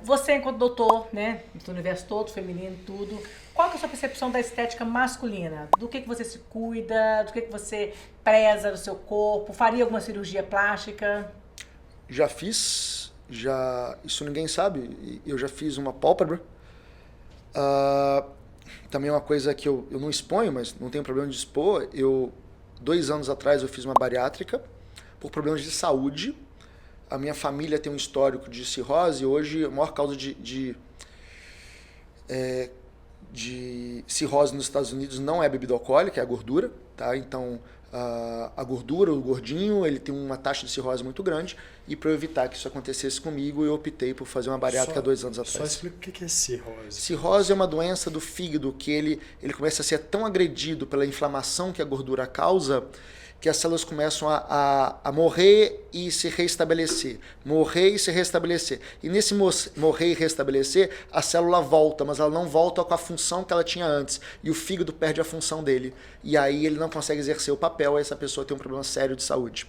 Você, enquanto doutor, né, do universo todo, feminino, tudo, qual que é a sua percepção da estética masculina? Do que você se cuida, do que você preza do seu corpo? Faria alguma cirurgia plástica? Já fiz, isso ninguém sabe, eu já fiz uma pálpebra. Também é uma coisa que eu não exponho, mas não tenho problema de expor. 2 anos atrás eu fiz uma bariátrica por problemas de saúde. A minha família tem um histórico de cirrose. Hoje a maior causa de cirrose nos Estados Unidos não é bebida alcoólica, é a gordura. Tá? Então a gordura, o gordinho, ele tem uma taxa de cirrose muito grande. E para eu evitar que isso acontecesse comigo, eu optei por fazer uma bariátrica 2 anos atrás. Só explica o que é cirrose. Cirrose é uma doença do fígado que ele começa a ser tão agredido pela inflamação que a gordura causa que as células começam a morrer e se restabelecer. Morrer e se restabelecer. E nesse morrer e restabelecer, a célula volta, mas ela não volta com a função que ela tinha antes. E o fígado perde a função dele. E aí ele não consegue exercer o papel, e essa pessoa tem um problema sério de saúde.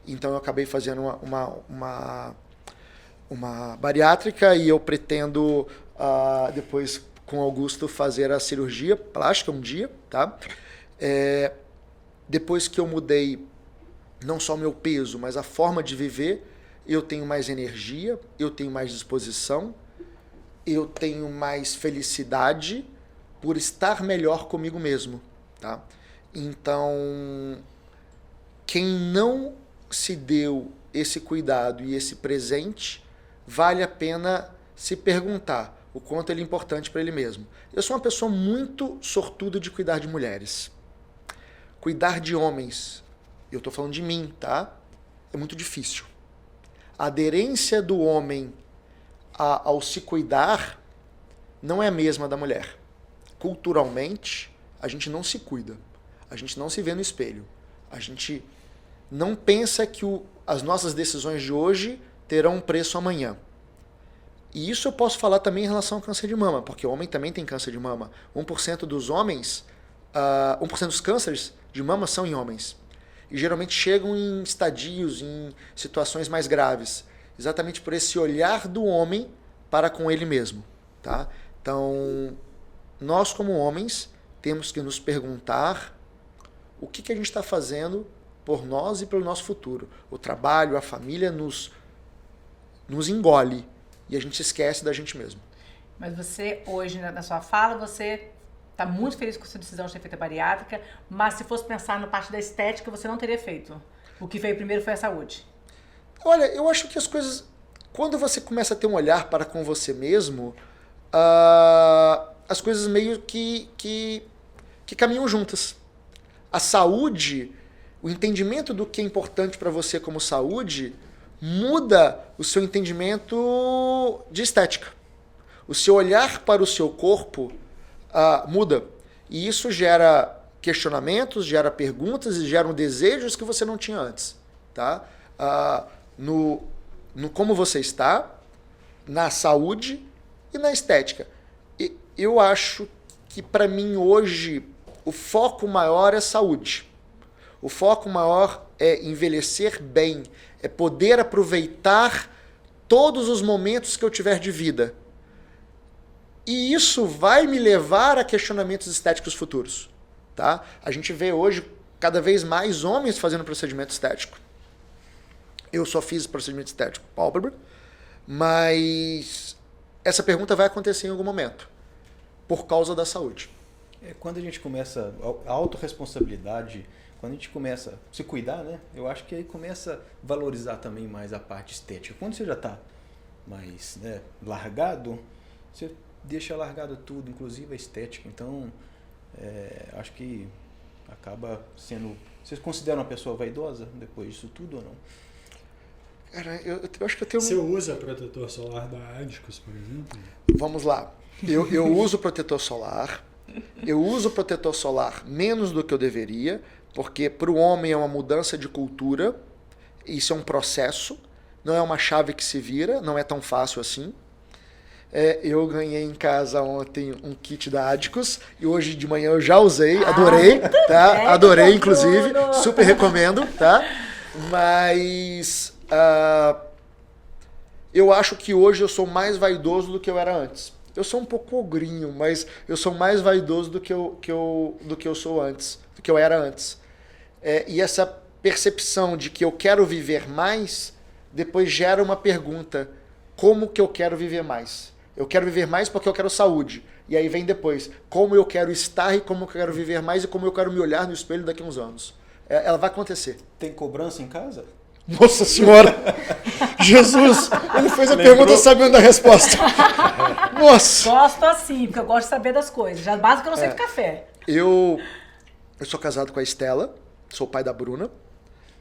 Então eu acabei fazendo uma bariátrica e eu pretendo, depois com o Augusto, fazer a cirurgia plástica um dia. Tá? Depois que eu mudei não só o meu peso, mas a forma de viver, eu tenho mais energia, eu tenho mais disposição, eu tenho mais felicidade por estar melhor comigo mesmo. Tá? Então, quem não se deu esse cuidado e esse presente, vale a pena se perguntar o quanto ele é importante para ele mesmo. Eu sou uma pessoa muito sortuda de cuidar de mulheres. Cuidar de homens, eu estou falando de mim, tá? É muito difícil. A aderência do homem ao se cuidar não é a mesma da mulher. Culturalmente, a gente não se cuida. A gente não se vê no espelho. A gente não pensa que as nossas decisões de hoje terão um preço amanhã. E isso eu posso falar também em relação ao câncer de mama, porque o homem também tem câncer de mama. 1% dos homens, 1% dos cânceres de mama são em homens. E geralmente chegam em estadios, em situações mais graves. Exatamente por esse olhar do homem para com ele mesmo. Tá? Então, nós como homens temos que nos perguntar o que a gente está fazendo por nós e pelo nosso futuro. O trabalho, a família nos engole e a gente esquece da gente mesmo. Mas você, hoje, na sua fala, você está muito feliz com a sua decisão de ter feito a bariátrica, mas se fosse pensar na parte da estética, você não teria feito. O que veio primeiro foi a saúde. Olha, eu acho que as coisas... Quando você começa a ter um olhar para com você mesmo, as coisas meio que caminham juntas. A saúde, o entendimento do que é importante para você como saúde, muda o seu entendimento de estética. O seu olhar para o seu corpo muda. E isso gera questionamentos, gera perguntas e gera desejos que você não tinha antes. Tá? No como você está, na saúde e na estética. E eu acho que para mim hoje o foco maior é saúde. O foco maior é envelhecer bem, é poder aproveitar todos os momentos que eu tiver de vida. E isso vai me levar a questionamentos estéticos futuros. Tá? A gente vê hoje cada vez mais homens fazendo procedimento estético. Eu só fiz procedimento estético pálpebra, mas essa pergunta vai acontecer em algum momento, por causa da saúde. Quando a gente começa a autorresponsabilidade, quando a gente começa a se cuidar, né? Eu acho que aí começa a valorizar também mais a parte estética. Quando você já está mais, né, largado, você deixa largado tudo, inclusive a estética. Então, acho que acaba sendo... Vocês consideram uma pessoa vaidosa depois disso tudo ou não? Cara, eu acho que eu tenho... Você usa protetor solar da Adicus, por exemplo? Vamos lá. Eu uso protetor solar. Eu uso protetor solar menos do que eu deveria, porque para o homem é uma mudança de cultura. Isso é um processo. Não é uma chave que se vira. Não é tão fácil assim. Eu ganhei em casa ontem um kit da Adicus e hoje de manhã eu já usei. Adorei. Tá? Adorei, inclusive. Super recomendo. Tá? Mas... Eu acho que hoje eu sou mais vaidoso do que eu era antes. Eu sou um pouco ogrinho, mas eu sou mais vaidoso do que eu sou antes, do que eu era antes. E essa percepção de que eu quero viver mais, depois gera uma pergunta: como que eu quero viver mais? Eu quero viver mais porque eu quero saúde. E aí vem depois, como eu quero estar e como eu quero viver mais e como eu quero me olhar no espelho daqui a uns anos. Ela vai acontecer. Tem cobrança em casa? Nossa Senhora! Jesus! Ele fez a pergunta sabendo a resposta. Nossa! Gosto assim, porque eu gosto de saber das coisas. Já básico eu não sei de café. Eu sou casado com a Estela, sou pai da Bruna.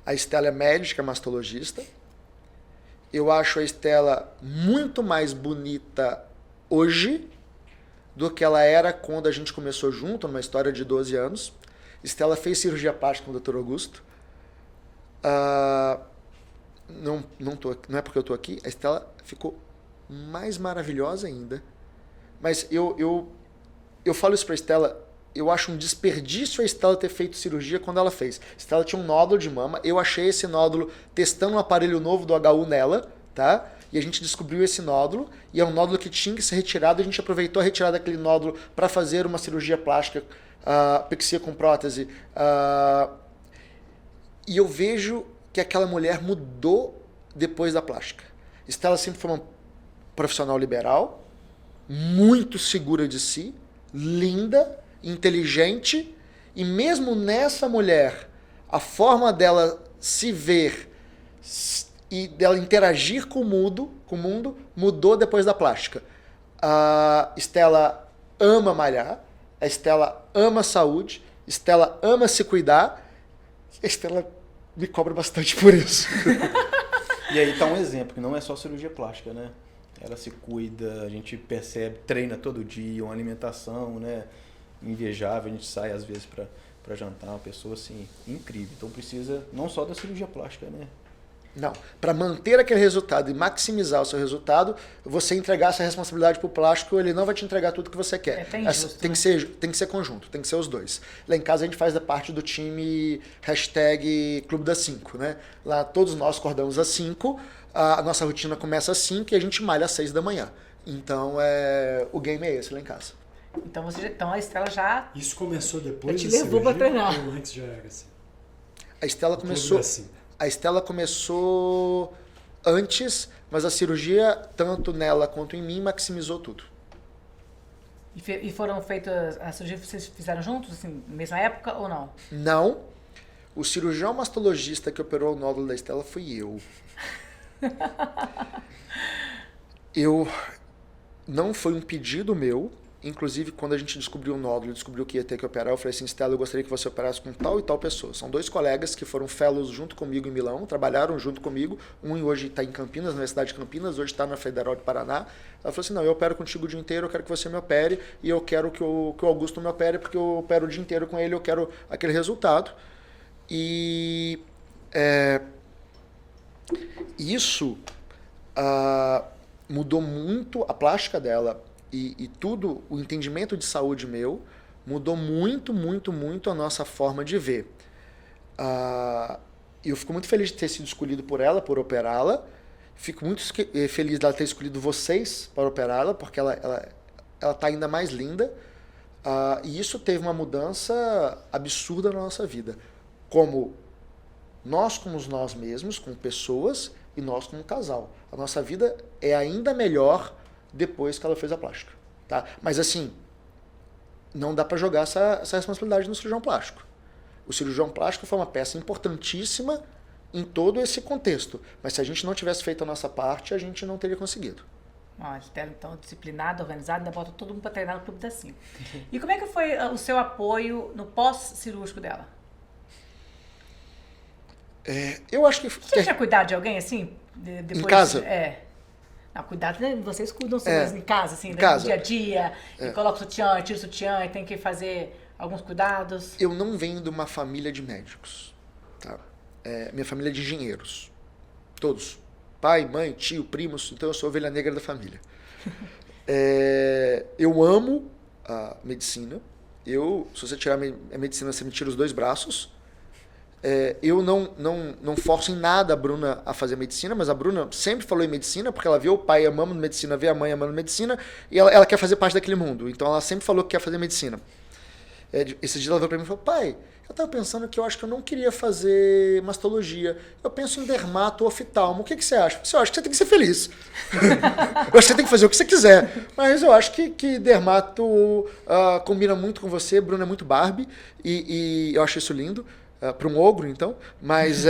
A Estela é médica, mastologista. Eu acho a Estela muito mais bonita hoje do que ela era quando a gente começou junto, numa história de 12 anos. Estela fez cirurgia plástica com o Dr. Augusto. Não é porque eu tô aqui, a Estela ficou mais maravilhosa ainda. Mas eu falo isso pra Estela, eu acho um desperdício a Estela ter feito cirurgia quando ela fez. A Estela tinha um nódulo de mama, eu achei esse nódulo testando um aparelho novo do HU nela, tá? E a gente descobriu esse nódulo, e é um nódulo que tinha que ser retirado, a gente aproveitou a retirada daquele nódulo para fazer uma cirurgia plástica, pexia com prótese. E eu vejo que aquela mulher mudou depois da plástica. Estela sempre foi uma profissional liberal, muito segura de si, linda, inteligente, e mesmo nessa mulher, a forma dela se ver e dela interagir com o mundo mudou depois da plástica. A Estela ama malhar, a Estela ama saúde, a Estela ama se cuidar, a Estela me cobra bastante por isso. E aí tá um exemplo, que não é só cirurgia plástica, né? Ela se cuida, a gente percebe, treina todo dia, uma alimentação, né, invejável, a gente sai às vezes para jantar, uma pessoa assim, incrível. Então precisa não só da cirurgia plástica, né? Não, para manter aquele resultado e maximizar o seu resultado, você entregar essa responsabilidade para o plástico, ele não vai te entregar tudo que você quer. Tem que ser conjunto, tem que ser os dois. Lá em casa a gente faz parte do time #Clube das 5, né? Lá todos nós acordamos às 5, a nossa rotina começa às 5 e a gente malha às 6 da manhã. Então o game é esse lá em casa. Então a Estela já... Isso começou depois te da levou pra cirurgia treinar. ou antes já era assim? A Estela começou... A Estela começou antes, mas a cirurgia, tanto nela quanto em mim, maximizou tudo. E foram feitas as cirurgias que vocês fizeram juntos, assim, na mesma época ou não? Não. O cirurgião mastologista que operou o nódulo da Estela fui eu. Não foi um pedido meu. Inclusive, quando a gente descobriu o nódulo, descobriu que ia ter que operar, eu falei assim: Estela, eu gostaria que você operasse com tal e tal pessoa. São 2 colegas que foram fellows junto comigo em Milão, trabalharam junto comigo. Um hoje está em Campinas, na Universidade de Campinas, hoje está na Federal de Paraná. Ela falou assim: não, eu opero contigo o dia inteiro, eu quero que você me opere, e eu quero que o Augusto me opere, porque eu opero o dia inteiro com ele, eu quero aquele resultado. E isso mudou muito a plástica dela. E tudo, o entendimento de saúde meu, mudou muito, muito, muito a nossa forma de ver. Eu fico muito feliz de ter sido escolhido por ela, por operá-la. Fico muito feliz dela ter escolhido vocês para operá-la, porque ela está ainda mais linda. E isso teve uma mudança absurda na nossa vida. Como nós mesmos, como pessoas, e nós como casal. A nossa vida é ainda melhor depois que ela fez a plástica, tá? Mas assim, não dá para jogar essa responsabilidade no cirurgião plástico. O cirurgião plástico foi uma peça importantíssima em todo esse contexto, mas se a gente não tivesse feito a nossa parte, a gente não teria conseguido. A Estela, então, disciplinada, organizada, ainda bota todo mundo para treinar no Clube das 5. E como é que foi o seu apoio no pós-cirúrgico dela? Eu acho que... Você tinha cuidado de alguém, assim? Depois, em casa? Não, cuidado, né? Vocês cuidam mesmo em casa, assim, em no casa. dia a dia, e coloca o sutiã, tira o sutiã, e tem que fazer alguns cuidados. Eu não venho de uma família de médicos, tá? Minha família é de engenheiros. Todos. Pai, mãe, tio, primos, então eu sou a ovelha negra da família. Eu amo a medicina. Se você tirar a medicina, você me tira os 2 braços. Eu não forço em nada a Bruna a fazer medicina, mas a Bruna sempre falou em medicina, porque ela vê o pai amando medicina, vê a mãe amando medicina, e ela quer fazer parte daquele mundo. Então ela sempre falou que quer fazer medicina. Esse dia ela veio pra mim e falou, pai, eu tava pensando que eu acho que eu não queria fazer mastologia. Eu penso em dermato ou oftalmo. O que você acha? Eu acho que você tem que ser feliz. Eu acho que você tem que fazer o que você quiser. Mas eu acho que dermato combina muito com você. Bruna é muito Barbie. E eu acho isso lindo. Para um ogro, então. Mas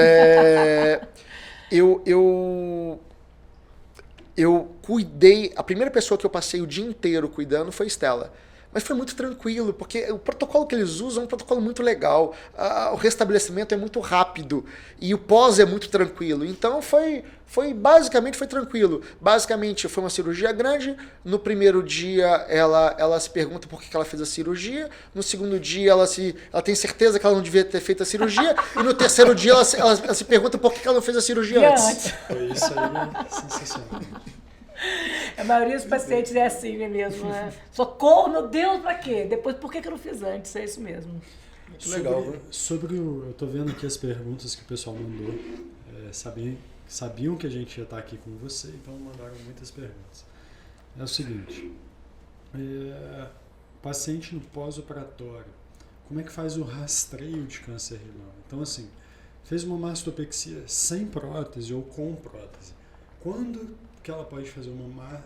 eu cuidei... A primeira pessoa que eu passei o dia inteiro cuidando foi Estela. Mas foi muito tranquilo, porque o protocolo que eles usam é um protocolo muito legal. O restabelecimento é muito rápido. E o pós é muito tranquilo. Então basicamente foi tranquilo. Basicamente foi uma cirurgia grande. No primeiro dia ela se pergunta por que ela fez a cirurgia. No segundo dia ela tem certeza que ela não devia ter feito a cirurgia. E no terceiro dia ela se pergunta por que ela não fez a cirurgia antes. Foi isso aí, sensacional. A maioria dos pacientes é assim, né mesmo, né? Socorro, meu Deus, pra quê? Depois, por que eu não fiz antes? É isso mesmo. Muito legal. Eu tô vendo aqui as perguntas que o pessoal mandou. Sabiam que a gente ia estar aqui com você, então mandaram muitas perguntas. É o seguinte, paciente no pós-operatório, como é que faz o rastreio de câncer de mama? Então, assim, fez uma mastopexia sem prótese ou com prótese. Quando que ela pode fazer uma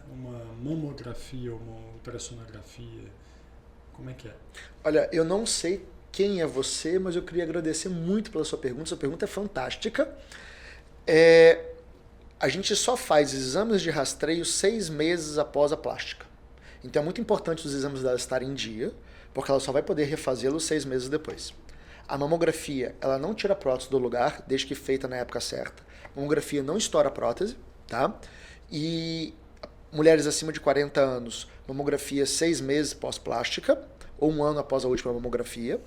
mamografia ou uma ultrassonografia? Como é que é? Olha, eu não sei quem é você, mas eu queria agradecer muito pela sua pergunta. Sua pergunta é fantástica. A gente só faz exames de rastreio 6 meses após a plástica. Então é muito importante os exames dela estarem em dia, porque ela só vai poder refazê-los 6 meses depois. A mamografia, ela não tira a prótese do lugar, desde que feita na época certa. A mamografia não estoura a prótese, tá? E mulheres acima de 40 anos, mamografia 6 meses pós-plástica, ou 1 ano após a última mamografia.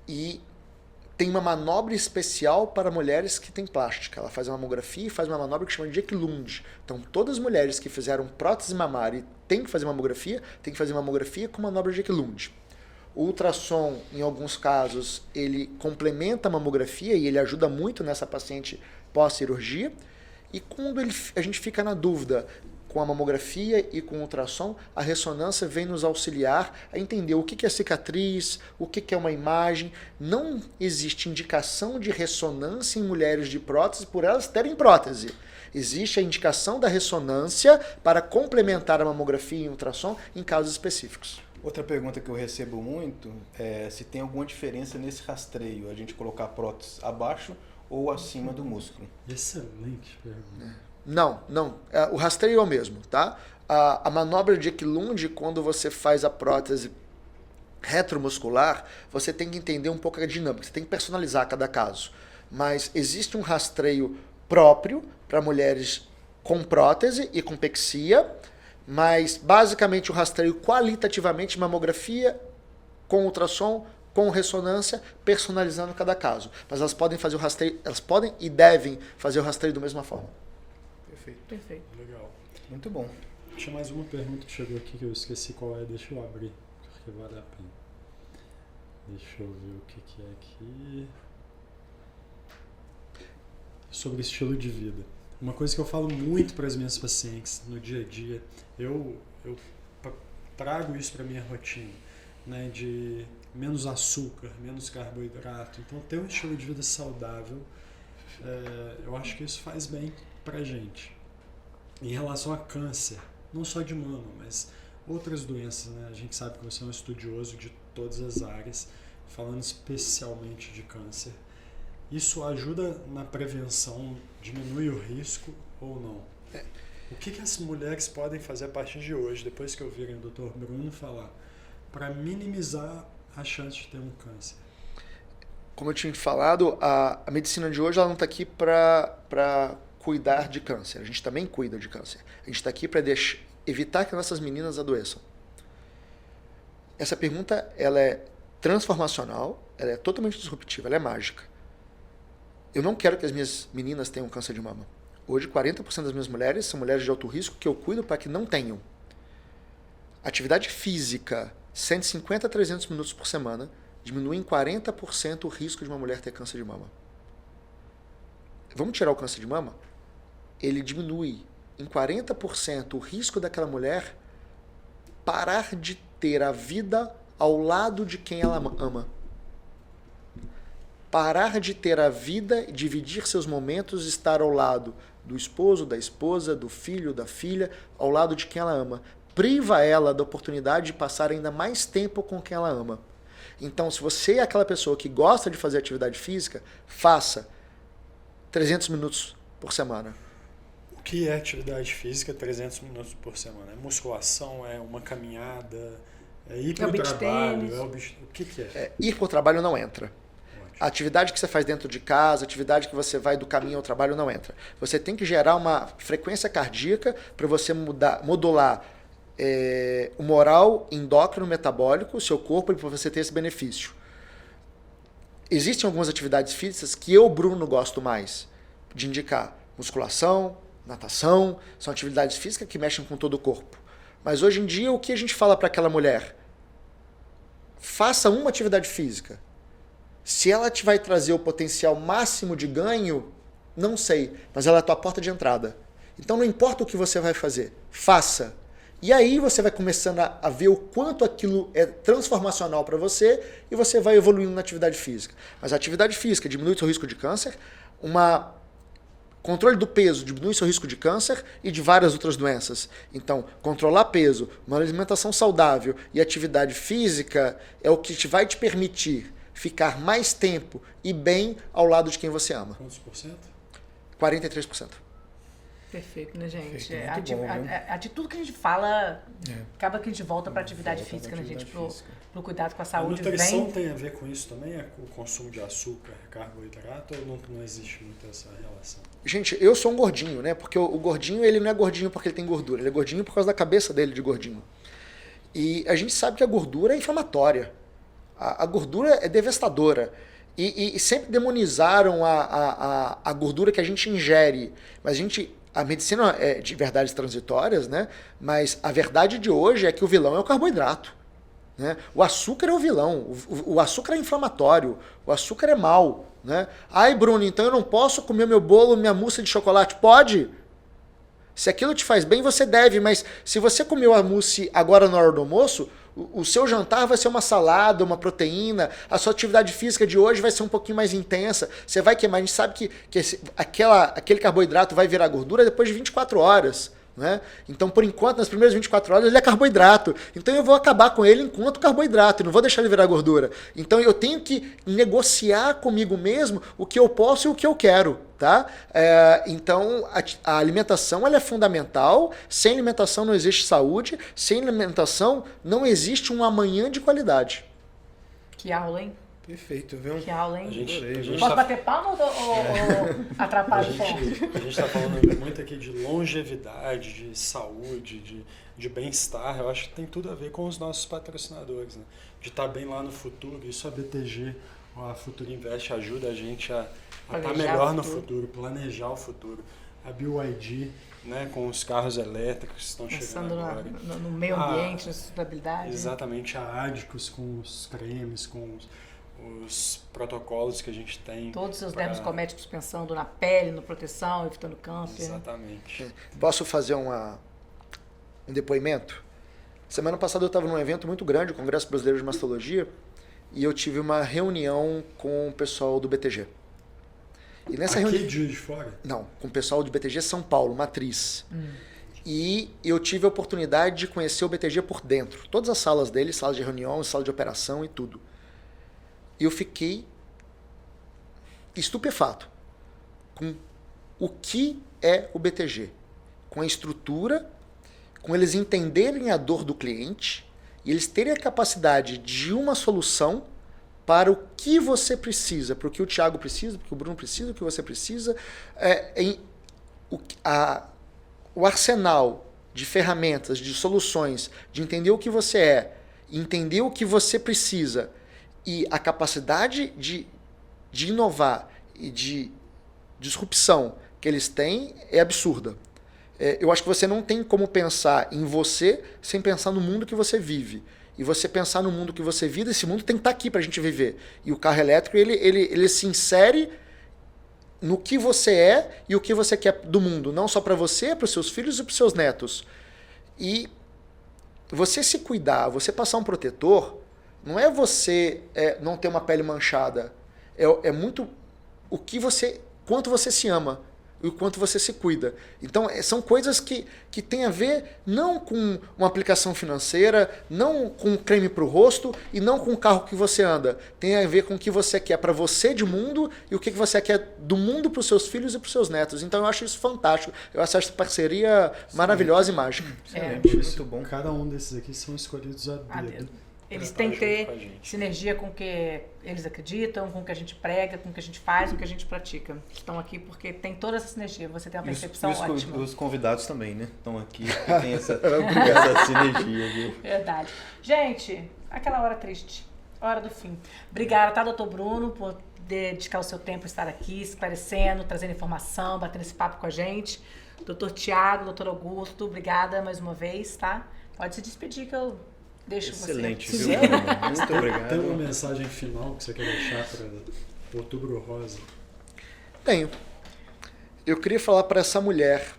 E tem uma manobra especial para mulheres que têm plástica. Ela faz uma mamografia e faz uma manobra que chama de Jekyll-Lund. Então, todas as mulheres que fizeram prótese mamária e têm que fazer mamografia, têm que fazer mamografia com manobra de Jekyll-Lund. O ultrassom, em alguns casos, ele complementa a mamografia e ele ajuda muito nessa paciente pós-cirurgia. E quando a gente fica na dúvida com a mamografia e com o ultrassom, a ressonância vem nos auxiliar a entender o que é cicatriz, o que é uma imagem. Não existe indicação de ressonância em mulheres de prótese por elas terem prótese. Existe a indicação da ressonância para complementar a mamografia e o ultrassom em casos específicos. Outra pergunta que eu recebo muito é se tem alguma diferença nesse rastreio, a gente colocar a prótese abaixo ou acima do músculo. Excelente pergunta. Não. O rastreio é o mesmo, tá? A manobra de Jekyll-Lund, quando você faz a prótese retromuscular, você tem que entender um pouco a dinâmica, você tem que personalizar cada caso. Mas existe um rastreio próprio para mulheres com prótese e com pexia, mas basicamente o rastreio qualitativamente, mamografia com ultrassom, com ressonância, personalizando cada caso. Mas elas podem fazer o rastreio, elas podem e devem fazer o rastreio da mesma forma. Perfeito. Legal. Muito bom. Tinha mais uma pergunta que chegou aqui que eu esqueci qual é, deixa eu abrir, porque vale a pena. Deixa eu ver o que é aqui. Sobre estilo de vida. Uma coisa que eu falo muito para as minhas pacientes no dia a dia, eu trago isso para minha rotina, né, de menos açúcar, menos carboidrato. Então, ter um estilo de vida saudável, eu acho que isso faz bem pra gente. Em relação a câncer, não só de mama, mas outras doenças, né? A gente sabe que você é um estudioso de todas as áreas, falando especialmente de câncer. Isso ajuda na prevenção, diminui o risco ou não? O que as mulheres podem fazer a partir de hoje, depois que ouvirem o Dr. Bruno falar, para minimizar a chance de ter um câncer? Como eu tinha falado, a medicina de hoje ela não está aqui para cuidar de câncer. A gente também cuida de câncer. A gente está aqui para evitar que nossas meninas adoeçam. Essa pergunta ela é transformacional, ela é totalmente disruptiva, ela é mágica. Eu não quero que as minhas meninas tenham câncer de mama. Hoje, 40% das minhas mulheres são mulheres de alto risco que eu cuido para que não tenham. Atividade física, 150 a 300 minutos por semana, diminui em 40% o risco de uma mulher ter câncer de mama. Vamos tirar o câncer de mama? Ele diminui em 40% o risco daquela mulher parar de ter a vida ao lado de quem ela ama. Parar de ter a vida, dividir seus momentos, estar ao lado do esposo, da esposa, do filho, da filha, ao lado de quem ela ama. Priva ela da oportunidade de passar ainda mais tempo com quem ela ama. Então, se você é aquela pessoa que gosta de fazer atividade física, faça 300 minutos por semana. O que é atividade física 300 minutos por semana? É musculação, é uma caminhada, é ir para o trabalho, o que é? Ir para o trabalho não entra. A atividade que você faz dentro de casa, a atividade que você vai do caminho ao trabalho não entra. Você tem que gerar uma frequência cardíaca para você modular o moral endócrino metabólico, o seu corpo, para você ter esse benefício. Existem algumas atividades físicas que eu, Bruno, gosto mais de indicar. Musculação, natação, são atividades físicas que mexem com todo o corpo. Mas hoje em dia, o que a gente fala para aquela mulher? Faça uma atividade física. Se ela te vai trazer o potencial máximo de ganho, não sei, mas ela é a tua porta de entrada. Então não importa o que você vai fazer, faça. E aí você vai começando a ver o quanto aquilo é transformacional para você e você vai evoluindo na atividade física. Mas a atividade física diminui o seu risco de câncer, controle do peso diminui o seu risco de câncer e de várias outras doenças. Então, controlar peso, uma alimentação saudável e atividade física é o que vai te permitir ficar mais tempo e bem ao lado de quem você ama. Quantos por cento? 43%. Perfeito, né, gente? Perfeito, muito bom, de tudo que a gente fala, acaba que a gente volta para atividade física, né, gente? Pro cuidado com a saúde. A nutrição tem a ver com isso também? É o consumo de açúcar, carboidrato, ou não existe muito essa relação? Gente, eu sou um gordinho, né? Porque o gordinho, ele não é gordinho porque ele tem gordura. Ele é gordinho por causa da cabeça dele de gordinho. E a gente sabe que a gordura é inflamatória. A gordura é devastadora. E sempre demonizaram a gordura que a gente ingere. Mas a medicina é de verdades transitórias, né? Mas a verdade de hoje é que o vilão é o carboidrato. Né? O açúcar é o vilão. O açúcar é inflamatório. O açúcar é mau. Né? Ai, Bruno, então eu não posso comer meu bolo, minha mousse de chocolate? Pode! Se aquilo te faz bem, você deve. Mas se você comeu a mousse agora na hora do almoço, o seu jantar vai ser uma salada, uma proteína, a sua atividade física de hoje vai ser um pouquinho mais intensa, você vai queimar. A gente sabe que aquele carboidrato vai virar gordura depois de 24 horas. Né? Então, por enquanto, nas primeiras 24 horas, ele é carboidrato. Então, eu vou acabar com ele enquanto carboidrato, e não vou deixar ele virar gordura. Então, eu tenho que negociar comigo mesmo o que eu posso e o que eu quero. Tá? Então, a alimentação ela é fundamental. Sem alimentação não existe saúde. Sem alimentação não existe um amanhã de qualidade. Que aula, hein? Perfeito, viu? Que aula, hein? A gente Posso bater palma ou atrapalha o som? A gente está falando muito aqui de longevidade, de saúde, de bem-estar. Eu acho que tem tudo a ver com os nossos patrocinadores, né? De estar bem lá no futuro. Isso a BTG, a Futuro Invest, ajuda a gente a estar melhor no futuro, planejar o futuro. A BYD, né, com os carros elétricos que estão chegando agora. No meio ambiente, na sustentabilidade. Exatamente, a Adicos com os cremes, com os protocolos que a gente tem. Todos os seus dermocosméticos pensando na pele, na proteção, evitando câncer. Exatamente. Posso fazer um depoimento? Semana passada eu estava num evento muito grande, o Congresso Brasileiro de Mastologia, e eu tive uma reunião com o pessoal do BTG. E nessa reunião... Juiz de Fora? Não, com o pessoal do BTG São Paulo, matriz. E eu tive a oportunidade de conhecer o BTG por dentro. Todas as salas dele, sala de reunião, sala de operação e tudo. E eu fiquei estupefato com o que é o BTG. Com a estrutura, com eles entenderem a dor do cliente e eles terem a capacidade de uma solução para o que você precisa, para o que o Thiago precisa, para o que o Bruno precisa, o que você precisa. O arsenal de ferramentas, de soluções, de entender o que você é, entender o que você precisa e a capacidade de inovar e de disrupção que eles têm é absurda. Eu acho que você não tem como pensar em você sem pensar no mundo que você vive. E você pensar no mundo que você vive, esse mundo tem que estar aqui para a gente viver. E o carro elétrico, ele se insere no que você é e o que você quer do mundo. Não só para você, para os seus filhos e para os seus netos. E você se cuidar, você passar um protetor, não é você não ter uma pele manchada. É muito o que quanto você se ama e o quanto você se cuida. Então, são coisas que têm a ver não com uma aplicação financeira, não com creme para o rosto e não com o carro que você anda. Tem a ver com o que você quer para você de mundo e o que você quer do mundo para os seus filhos e para os seus netos. Então, eu acho isso fantástico. Eu acho essa parceria maravilhosa e mágica. Excelente, muito bom. Cada um desses aqui são escolhidos a dedo. Eles têm que ter sinergia com o que eles acreditam, com o que a gente prega, com o que a gente faz, com o que a gente pratica. Estão aqui porque tem toda essa sinergia. Você tem uma percepção ótima. Os convidados também, né? Estão aqui porque tem essa sinergia. Viu? Verdade. Gente, aquela hora triste. Hora do fim. Obrigada, tá, doutor Bruno, por dedicar o seu tempo a estar aqui, esclarecendo, trazendo informação, batendo esse papo com a gente. Doutor Tiago, doutor Augusto, obrigada mais uma vez, tá? Pode se despedir que eu... Deixa excelente, você. Viu? Muito obrigado. Tem uma mensagem final que você quer deixar para Outubro Rosa? Tenho. Eu queria falar para essa mulher,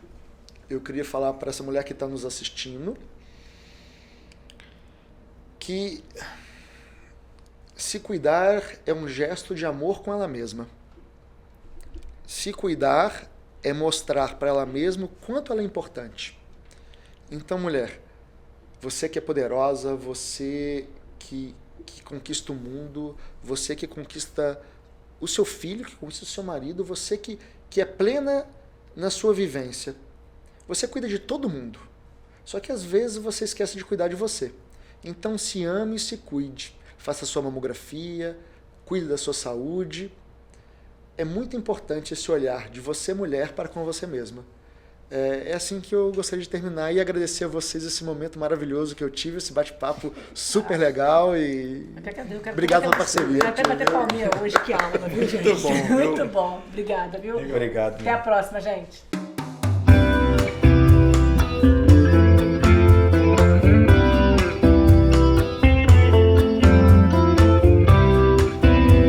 que está nos assistindo, que se cuidar é um gesto de amor com ela mesma. Se cuidar é mostrar para ela mesma o quanto ela é importante. Então, mulher, você que é poderosa, você que conquista o mundo, você que conquista o seu filho, que conquista o seu marido, você que é plena na sua vivência. Você cuida de todo mundo. Só que às vezes você esquece de cuidar de você. Então se ame e se cuide. Faça a sua mamografia, cuide da sua saúde. É muito importante esse olhar de você, mulher, para com você mesma. É assim que eu gostaria de terminar e agradecer a vocês esse momento maravilhoso que eu tive, esse bate-papo super legal e obrigado pela parceria. Quero até bater palminha hoje, que aula, viu, gente? Muito bom. Muito bom. Obrigada, viu? Obrigado. Até a próxima, gente.